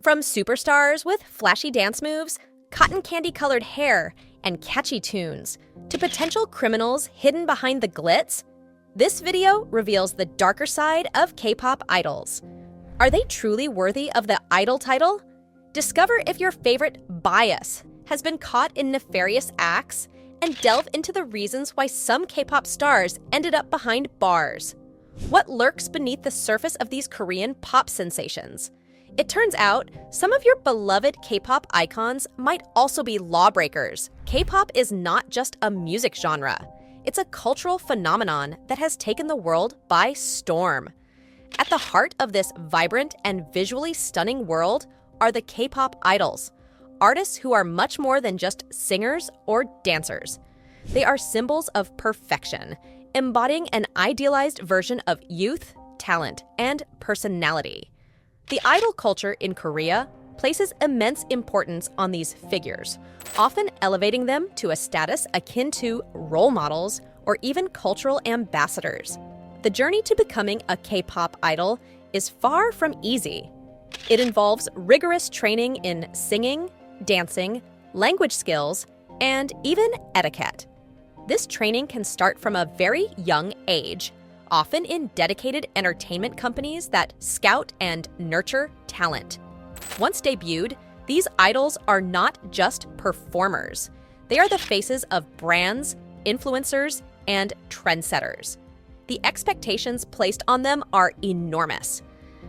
From superstars with flashy dance moves, cotton candy-colored hair, and catchy tunes, to potential criminals hidden behind the glitz, this video reveals the darker side of K-pop idols. Are they truly worthy of the idol title? Discover if your favorite bias has been caught in nefarious acts, and delve into the reasons why some K-pop stars ended up behind bars. What lurks beneath the surface of these Korean pop sensations? It turns out, some of your beloved K-pop icons might also be lawbreakers. K-pop is not just a music genre. It's a cultural phenomenon that has taken the world by storm. At the heart of this vibrant and visually stunning world are the K-pop idols, artists who are much more than just singers or dancers. They are symbols of perfection, embodying an idealized version of youth, talent, and personality. The idol culture in Korea places immense importance on these figures, often elevating them to a status akin to role models or even cultural ambassadors. The journey to becoming a K-pop idol is far from easy. It involves rigorous training in singing, dancing, language skills, and even etiquette. This training can start from a very young age, often in dedicated entertainment companies that scout and nurture talent. Once debuted, these idols are not just performers. They are the faces of brands, influencers, and trendsetters. The expectations placed on them are enormous.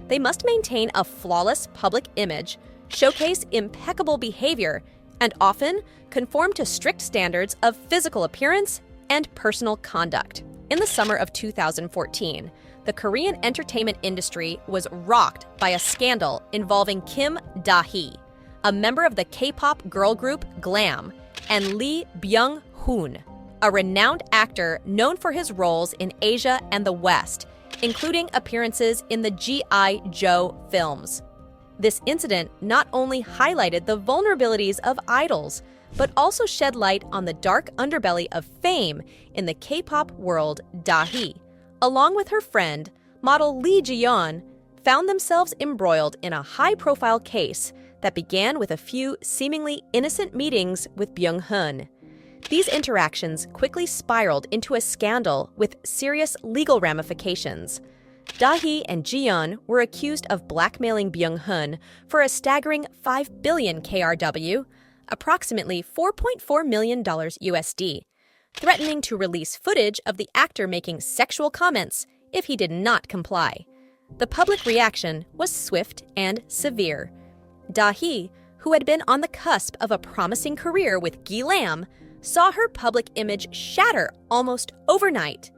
They must maintain a flawless public image, showcase impeccable behavior, and often conform to strict standards of physical appearance and personal conduct. In the summer of 2014, the Korean entertainment industry was rocked by a scandal involving Kim Da-hee, a member of the K-pop girl group Glam, and Lee Byung-hun, a renowned actor known for his roles in Asia and the West, including appearances in the G.I. Joe films. This incident not only highlighted the vulnerabilities of idols, but also shed light on the dark underbelly of fame in the K-pop world. Da-hee, along with her friend, model Lee Ji-yeon, found themselves embroiled in a high-profile case that began with a few seemingly innocent meetings with Byung-hun. These interactions quickly spiraled into a scandal with serious legal ramifications. Da-hee and Ji-yeon were accused of blackmailing Byung-hun for a staggering 5 billion KRW, approximately $4.4 million USD, threatening to release footage of the actor making sexual comments if he did not comply. The public reaction was swift and severe. Da-hee, who had been on the cusp of a promising career with Glam, saw her public image shatter almost overnight.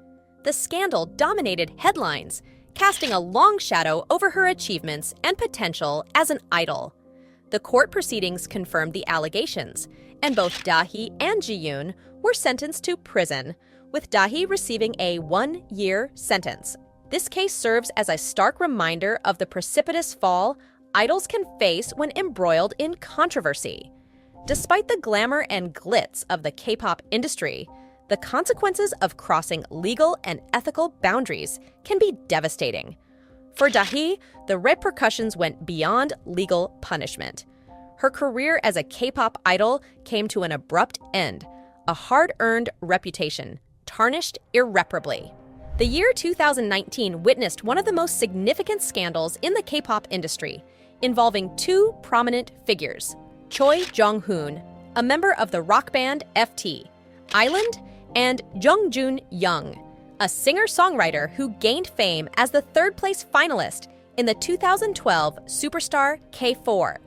The scandal dominated headlines, casting a long shadow over her achievements and potential as an idol. The court proceedings confirmed the allegations, and both Da-hee and Ji-yeon were sentenced to prison, with Da-hee receiving a 1-year sentence. This case serves as a stark reminder of the precipitous fall idols can face when embroiled in controversy. Despite the glamour and glitz of the K-pop industry, the consequences of crossing legal and ethical boundaries can be devastating. For Da-hee, the repercussions went beyond legal punishment. Her career as a K-pop idol came to an abrupt end, a hard-earned reputation tarnished irreparably. The year 2019 witnessed one of the most significant scandals in the K-pop industry, involving two prominent figures: Choi Jong-hoon, a member of the rock band FT, Island, and Jung Jun-young, a singer-songwriter who gained fame as the third-place finalist in the 2012 Superstar K4.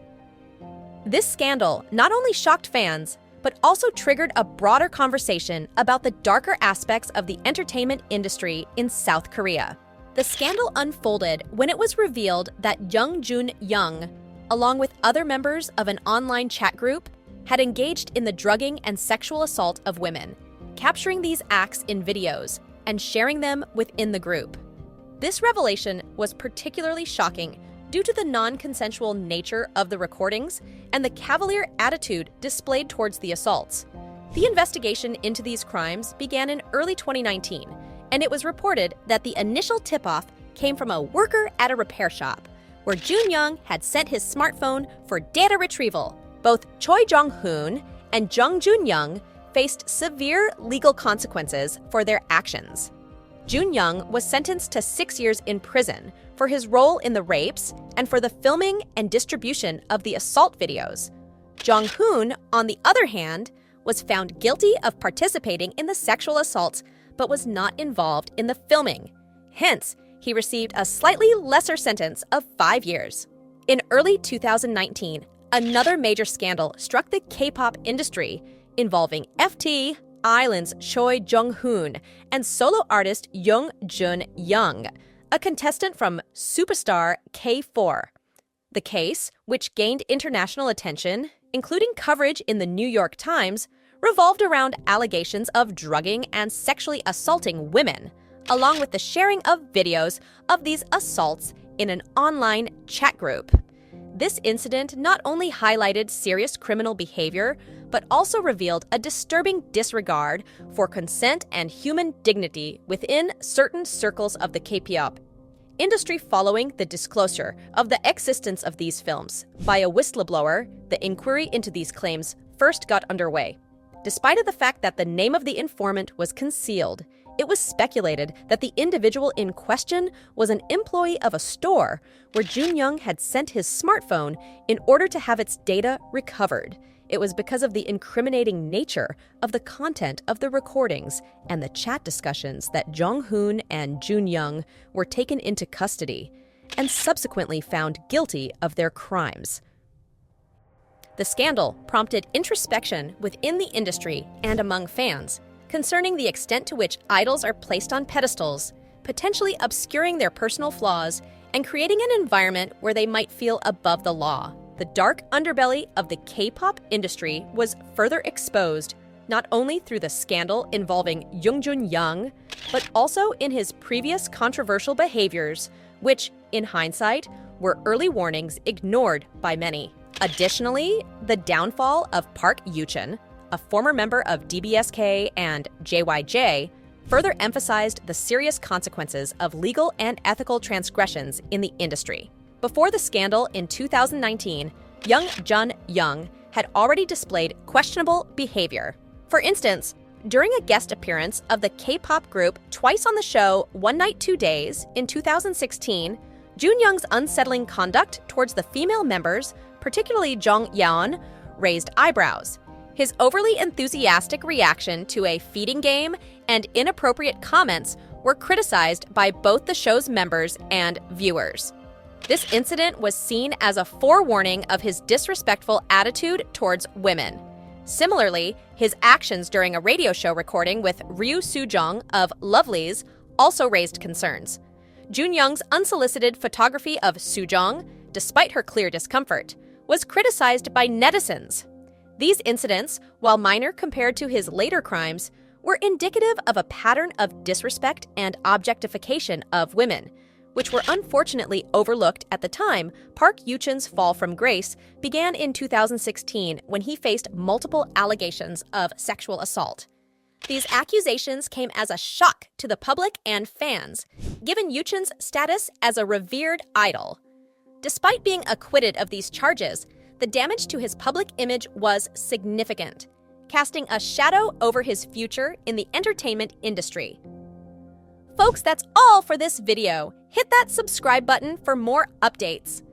This scandal not only shocked fans, but also triggered a broader conversation about the darker aspects of the entertainment industry in South Korea. The scandal unfolded when it was revealed that Jung Jun-young, along with other members of an online chat group, had engaged in the drugging and sexual assault of women, capturing these acts in videos and sharing them within the group. This revelation was particularly shocking due to the non-consensual nature of the recordings and the cavalier attitude displayed towards the assaults. The investigation into these crimes began in early 2019, and it was reported that the initial tip-off came from a worker at a repair shop, where Jun-young had sent his smartphone for data retrieval. Both Choi Jong-hoon and Jung Jun-young faced severe legal consequences for their actions. Jun-young was sentenced to 6 years in prison for his role in the rapes and for the filming and distribution of the assault videos. Jong-hoon, on the other hand, was found guilty of participating in the sexual assaults but was not involved in the filming. Hence, he received a slightly lesser sentence of 5 years. In early 2019, another major scandal struck the K-pop industry involving FT, Island's Choi Jong-hoon, and solo artist Young Jun-young, a contestant from Superstar K4. The case, which gained international attention, including coverage in the New York Times, revolved around allegations of drugging and sexually assaulting women, along with the sharing of videos of these assaults in an online chat group. This incident not only highlighted serious criminal behavior, but also revealed a disturbing disregard for consent and human dignity within certain circles of the K-pop industry. Following the disclosure of the existence of these films by a whistleblower, the inquiry into these claims first got underway. Despite the fact that the name of the informant was concealed, it was speculated that the individual in question was an employee of a store where Jun-young had sent his smartphone in order to have its data recovered. It was because of the incriminating nature of the content of the recordings and the chat discussions that Jong-hoon and Jun-young were taken into custody and subsequently found guilty of their crimes. The scandal prompted introspection within the industry and among fans concerning the extent to which idols are placed on pedestals, potentially obscuring their personal flaws and creating an environment where they might feel above the law. The dark underbelly of the K-pop industry was further exposed not only through the scandal involving Young Jun-young, but also in his previous controversial behaviors, which, in hindsight, were early warnings ignored by many. Additionally, the downfall of Park Yoo-chun, a former member of DBSK and JYJ, further emphasized the serious consequences of legal and ethical transgressions in the industry. Before the scandal in 2019, Young Jun-young had already displayed questionable behavior. For instance, during a guest appearance of the K-pop group twice on the show One Night, 2 Days in 2016, Jun-young's unsettling conduct towards the female members, particularly Jong Yeon, raised eyebrows. His overly enthusiastic reaction to a feeding game and inappropriate comments were criticized by both the show's members and viewers. This incident was seen as a forewarning of his disrespectful attitude towards women. Similarly, his actions during a radio show recording with Ryu Soo-jung of Lovelyz also raised concerns. Jun-young's unsolicited photography of Soo-jung, despite her clear discomfort, was criticized by netizens. These incidents, while minor compared to his later crimes, were indicative of a pattern of disrespect and objectification of women, which were unfortunately overlooked at the time. Park Yoo-chun's fall from grace began in 2016 when he faced multiple allegations of sexual assault. These accusations came as a shock to the public and fans, given Yoo-chun's status as a revered idol. Despite being acquitted of these charges, the damage to his public image was significant, casting a shadow over his future in the entertainment industry. Folks, that's all for this video. Hit that subscribe button for more updates.